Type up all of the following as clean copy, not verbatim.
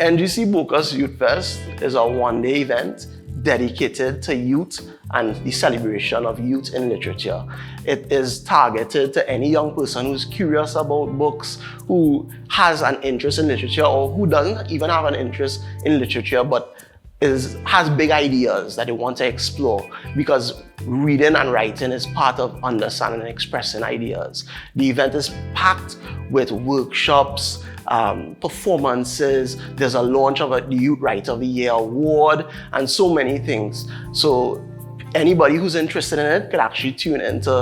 NGC BOCAS Youth Fest is a one-day event dedicated to youth and the celebration of youth in literature. It is targeted to any young person who's curious about books, who has an interest in literature, or who doesn't even have an interest in literature but has big ideas that they want to explore, because reading and writing is part of understanding and expressing ideas. The event is packed with workshops, performances. There's a launch of the Youth Writer of the Year award, and so many things. So anybody who's interested in it could actually tune into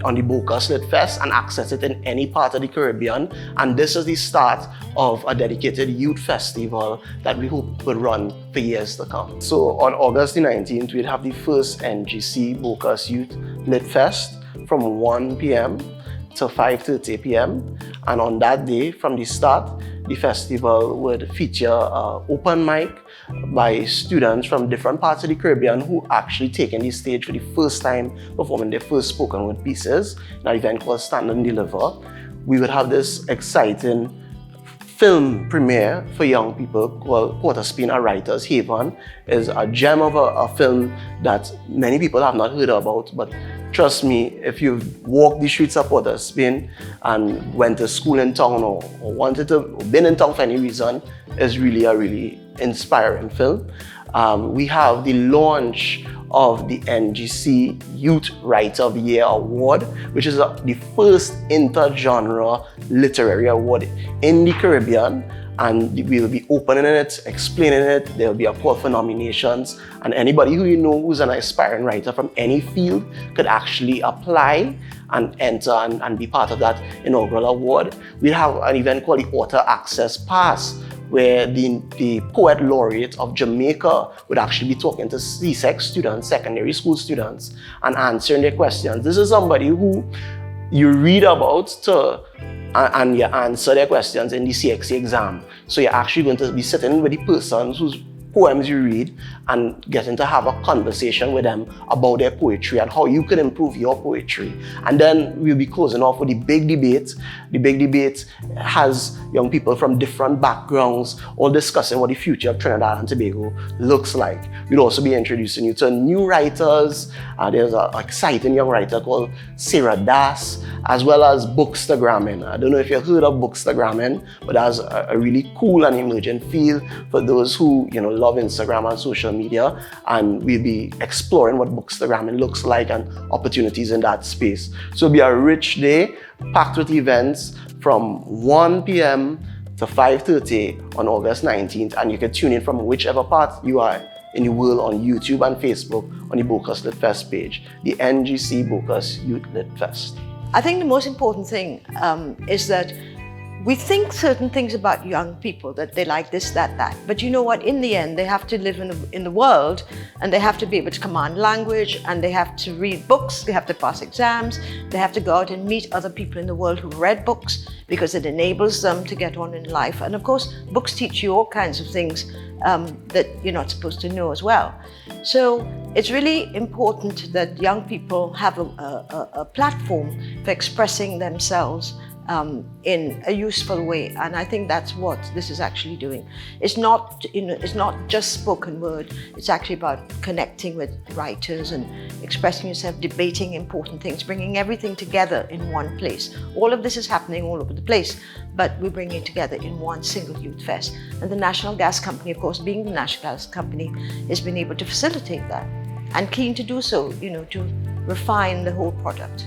on the BOCAS Lit Fest and access it in any part of the Caribbean. And this is the start of a dedicated youth festival that we hope will run for years to come. So on August the 19th, we'll have the first NGC BOCAS Youth Lit Fest from 1 p.m. to 5:30 p.m. And on that day, from the start, the festival would feature an open mic by students from different parts of the Caribbean who actually taking the stage for the first time, performing their first spoken word pieces in an event called Stand and Deliver. We would have this exciting film premiere for young people called Port of Spain, A Writer's Haven. Is a gem of a film that many people have not heard about, but trust me, if you've walked the streets of Port of Spain and went to school in town, or wanted to been in town for any reason, it's really a really inspiring film. We have the launch of the NGC Youth Writer of the Year Award, which is the first inter-genre literary award in the Caribbean. And we will be opening it, explaining it. There will be a call for nominations, and anybody who you know who's an aspiring writer from any field could actually apply and enter and be part of that inaugural award. We have an event called the Author Access Pass, where the poet laureate of Jamaica would actually be talking to CSEC students, secondary school students, and answering their questions. This is somebody who you read about and you answer their questions in the CXC exam. So you're actually going to be sitting with the person whose poems you read and getting to have a conversation with them about their poetry and how you can improve your poetry. And then we'll be closing off with the big debate. The big debate has young people from different backgrounds all discussing what the future of Trinidad and Tobago looks like. We'll also be introducing you to new writers. There's an exciting young writer called Sarah Das, as well as Bookstagramming. I don't know if you've heard of Bookstagramming, but that's a really cool and emerging field for those who love Instagram and social media, and we'll be exploring what Bookstagramming looks like and opportunities in that space. So it'll be a rich day, packed with events from 1 p.m. to 5:30 on August 19th, and you can tune in from whichever part you are in the world on YouTube and Facebook on the BOCAS Lit Fest page, the NGC BOCAS Youth Lit Fest. I think the most important thing is that we think certain things about young people, that they like this, that. But you know what? In the end, they have to live in the world, and they have to be able to command language, and they have to read books, they have to pass exams, they have to go out and meet other people in the world who read books, because it enables them to get on in life. And of course, books teach you all kinds of things that you're not supposed to know as well. So it's really important that young people have a platform for expressing themselves in a useful way, and I think that's what this is actually doing. It's not, it's not just spoken word. It's actually about connecting with writers and expressing yourself, debating important things, bringing everything together in one place. All of this is happening all over the place, but we're bringing it together in one single youth fest. And the National Gas Company, of course, being the National Gas Company, has been able to facilitate that, and keen to do so, to refine the whole product.